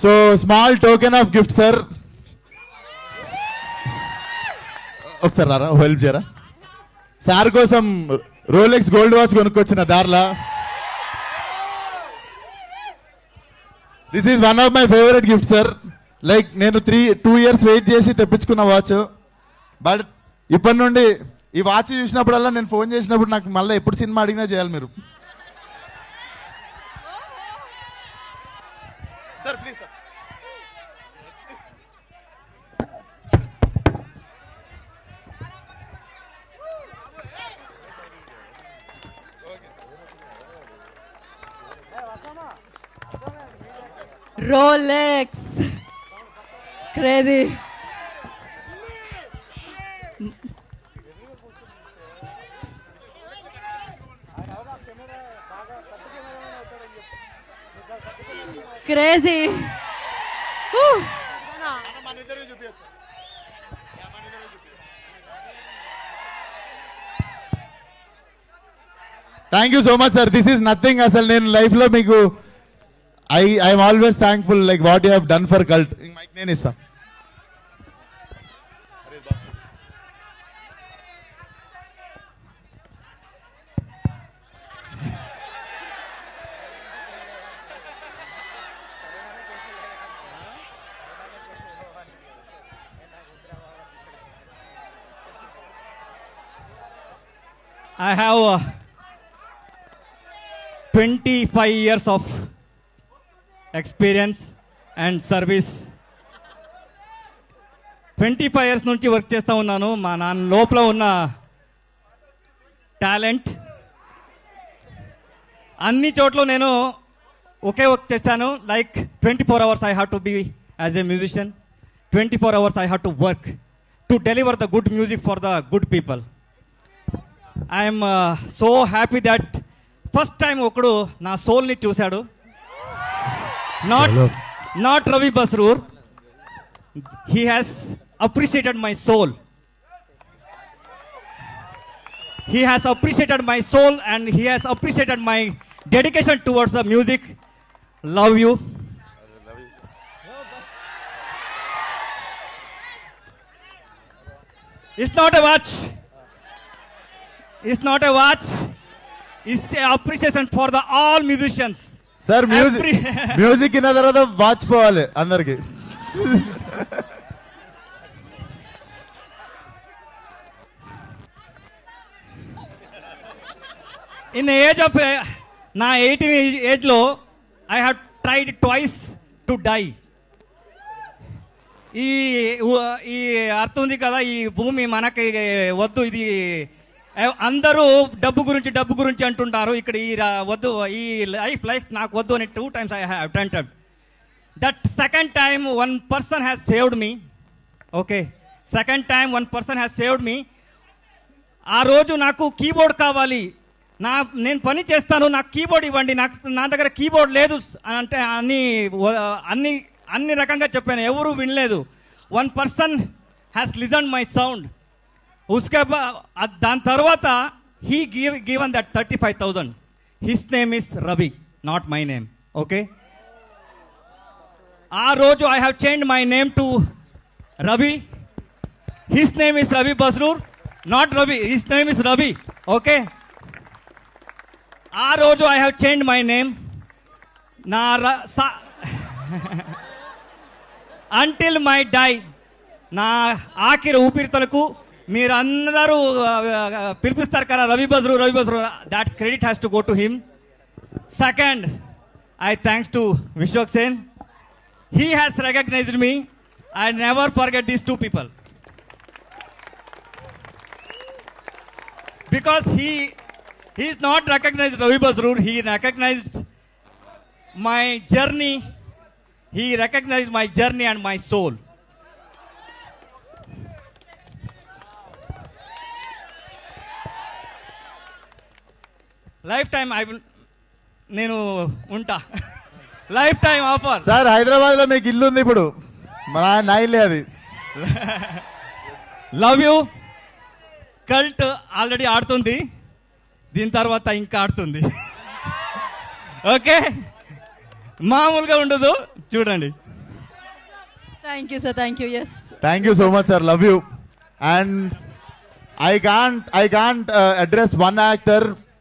So small token of gift sir. ఒకసారి రారా, help చేయరా. సార్ కోసం రోలెక్స్ గోల్డ్ వాచ్ కొనుక్కొచ్చిన దారిలా. This is one of my favourite gift sir. Like నేను 2 years వెయిట్ చేసి తెప్పించుకున్న వాచ్. బట్ ఇప్పటి నుండి ఈ వాచ్ చూసినప్పుడల్లా నేను ఫోన్ చేసినప్పుడు నాకు మళ్ళీ ఎప్పుడు సినిమా అడిగినా చేయాలి మీరు. Sir please sir. Rolex. Crazy. Crazy. Thank you so much sir. This is nothing. అసలు నేను లైఫ్లో మీకు I'm always thankful like what you have done for cult. Mike నేను ఇస్తా. I have 25 years of experience and service. 25 years నుంచి work చేస్తూ ఉన్నాను. మా నాన్న లోపల ఉన్న టాలెంట్ అన్ని చోట్ల నేను ఒకే వర్క్ చేస్తాను. Like 24 hours I have to be as a musician. 24 hours I have to work to deliver the good music for the good people. I am so happy that first time ఒకడు నా సోల్ని చూశాడు. Not Ravi Basroor. He has appreciated my soul. He has appreciated my soul and he has appreciated my dedication towards the music. Love you. It's not a watch. It's not a watch. It's an appreciation for the all musicians. Sir music ఇన్న తర్వాత watch పోవాలి అందరికి. In the age of నా 18 ఏజ్లో I have tried twice to die. ఈ అర్థం ఉంది కదా, ఈ భూమి మనకి వద్దు, ఇది అందరూ డబ్బు గురించి అంటుంటారు. ఇక్కడ ఈ వద్దు, ఈ లైఫ్ నాకు వద్దు అని 2 times I have attempted. That second time one person has saved me. Okay, second time one person has saved me. ఆ రోజు నాకు కీబోర్డ్ కావాలి, నేను పని చేస్తాను, నాకు కీబోర్డ్ ఇవ్వండి, నా దగ్గర కీబోర్డ్ లేదు అంటే అన్ని రకంగా చెప్పాను, ఎవరు వినలేదు. One person has listen my sound. దాని తర్వాత he given that 35,000. His name is Ravi, not my name. Okay, ఆ రోజు I have change my name to Ravi. His name is Ravi Basrur, not Ravi. His name is Ravi. Okay, ఆ రోజు I have change my name. నా until my die, నా ఆఖరి ఊపిరితలకు మీరందరూ పిలిపిస్తారు కదా Ravi Basrur. That credit has to go to him. Second, I thanks to Vishwak Sen. He has recognized me. I never forget these 2 people. Because he is not recognized Ravi Basroor, he recognized my journey. He recognized my journey and my soul. Lifetime I will నేను ఉంటా. Life time offer. Sir హైదరాబాద్లో మీకు ఇల్లు ఉంది ఇప్పుడు, నా ఇల్లే అది. Love you. కల్ట్ ఆల్రెడీ ఆడుతుంది, దీని తర్వాత ఇంకా ఆడుతుంది. ఓకే, మామూలుగా ఉండదు, చూడండి. Thank you, sir. Thank you. Yes. Thank you so much, sir. Love you. And I can't address one actor